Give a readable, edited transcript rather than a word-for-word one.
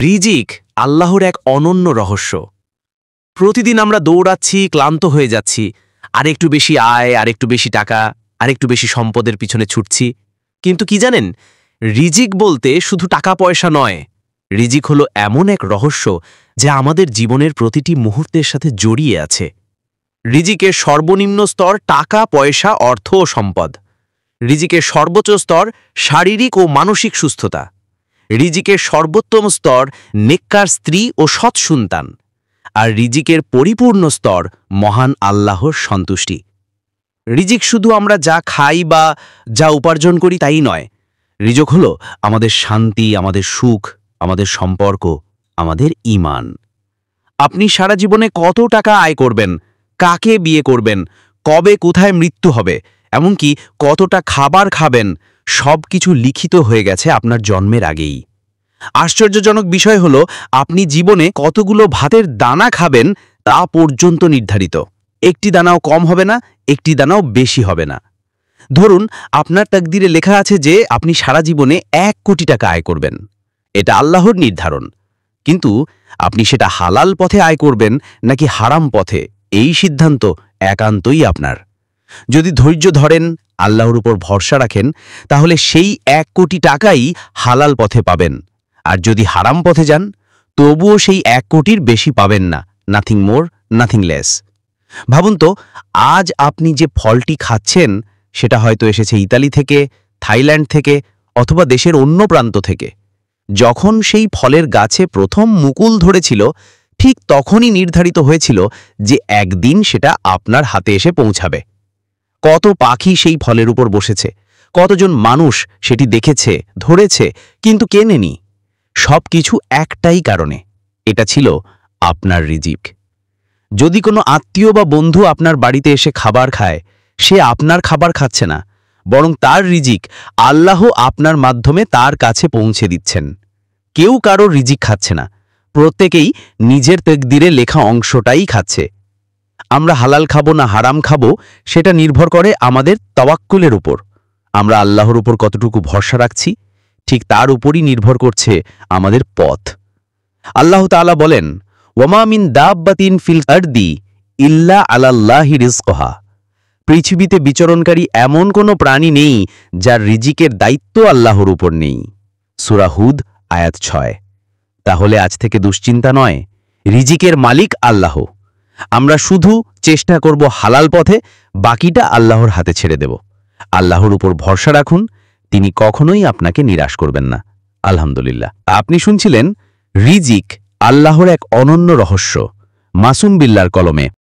রিজিক আল্লাহর এক অনন্য রহস্য। প্রতিদিন আমরা দৌড়াচ্ছি, ক্লান্ত হয়ে যাচ্ছি, আরেকটু বেশি আয়, আরেকটু বেশি টাকা, আরেকটু বেশি সম্পদের পিছনে ছুটছি। কিন্তু কি জানেন, রিজিক বলতে শুধু টাকা পয়সা নয়। রিজিক হলো এমন এক রহস্য যা আমাদের জীবনের প্রতিটি মুহূর্তের সাথে জড়িয়ে আছে। রিজিকের সর্বনিম্ন স্তর টাকা পয়সা, অর্থ ও সম্পদ। রিজিকের সর্বোচ্চ স্তর শারীরিক ও মানসিক সুস্থতা। রিজিকের সর্বোত্তম স্তর নেককার স্ত্রী ও সৎ সন্তান। আর রিজিকের পরিপূর্ণ স্তর মহান আল্লাহর সন্তুষ্টি। রিজিক শুধু আমরা যা খাই বা যা উপার্জন করি তাই নয়। রিজিক হলো আমাদের শান্তি, আমাদের সুখ, আমাদের সম্পর্ক, আমাদের ঈমান। আপনি সারা জীবনে কত টাকা আয় করবেন, কাকে বিয়ে করবেন, কবে কোথায় মৃত্যু হবে, এমনকি কতটা খাবার খাবেন, সব কিছু লিখিত হয়ে গেছে আপনার জন্মের আগেই। আশ্চর্যজনক বিষয় হলো, আপনি জীবনে কতগুলো ভাতের দানা খাবেন তা পর্যন্ত নির্ধারিত। একটি দানাও কম হবে না, একটি দানাও বেশি হবে না। ধরুন, আপনার তাকদিরে লেখা আছে যে আপনি সারা জীবনে 1 কোটি টাকা আয় করবেন। এটা আল্লাহর নির্ধারণ। কিন্তু আপনি সেটা হালাল পথে আয় করবেন নাকি হারাম পথে, এই সিদ্ধান্ত একান্তই আপনার। যদি ধৈর্য ধরেন, আল্লাহর উপর ভরসা রাখেন, তাহলে সেই 1 কোটি টাকাই হালাল পথে পাবেন। আর যদি হারাম পথে যান, তবুও সেই 1 কোটির বেশি পাবেন না। Nothing more, nothing less. ভাবুন তো, আজ আপনি যে ফলটি খাচ্ছেন সেটা হয়তো এসেছে ইতালি থেকে, থাইল্যান্ড থেকে, অথবা দেশের অন্য প্রান্ত থেকে। যখন সেই ফলের গাছে প্রথম মুকুল ধরেছিল, ঠিক তখনই নির্ধারিত হয়েছিল যে একদিন সেটা আপনার হাতে এসে পৌঁছাবে। কত পাখি সেই ফলের উপর বসেছে, কতজন মানুষ সেটি দেখেছে, ধরেছে, কিন্তু কেনেনি। সব কিছু একটাই কারণে, এটা ছিল আপনার রিজিক। যদি কোনো আত্মীয় বা বন্ধু আপনার বাড়িতে এসে খাবার খায়, সে আপনার খাবার খাচ্ছে না, বরং তার রিজিক আল্লাহ আপনার মাধ্যমে তার কাছে পৌঁছে দিচ্ছেন। কেউ কারোর রিজিক খাচ্ছে না, প্রত্যেকেই নিজের তাকদিরে লেখা অংশটাই খাচ্ছে। আমরা হালাল খাবো না হারাম খাবো, সেটা নির্ভর করে আমাদের তাওয়াক্কুলের উপর। আমরা আল্লাহর উপর কতটুকু ভরসা রাখছি, ঠিক তার উপরই নির্ভর করছে আমাদের পথ। আল্লাহ তাআলা বলেন, ওয়ামা মিন দাব্বাতিন ফিল আরদি ইল্লা আলাল্লাহি রিজকুহা। পৃথিবীতে বিচরণকারী এমন কোনো প্রাণী নেই যার রিজিকের দায়িত্ব আল্লাহর উপর নেই। সূরা হুদ আয়াত 6। তাহলে আজ থেকে দুশ্চিন্তা নয়, রিজিকের মালিক আল্লাহ। আমরা শুধু চেষ্টা করব হালাল পথে, বাকিটা আল্লাহর হাতে ছেড়ে দেব। আল্লাহর উপর ভরসা রাখুন, তিনি কখনোই আপনাকে নিরাশ করবেন না। আলহামদুলিল্লাহ। আপনি শুনছিলেন রিজিক আল্লাহর এক অনন্য রহস্য, মাসুম বিল্লাহর কলমে।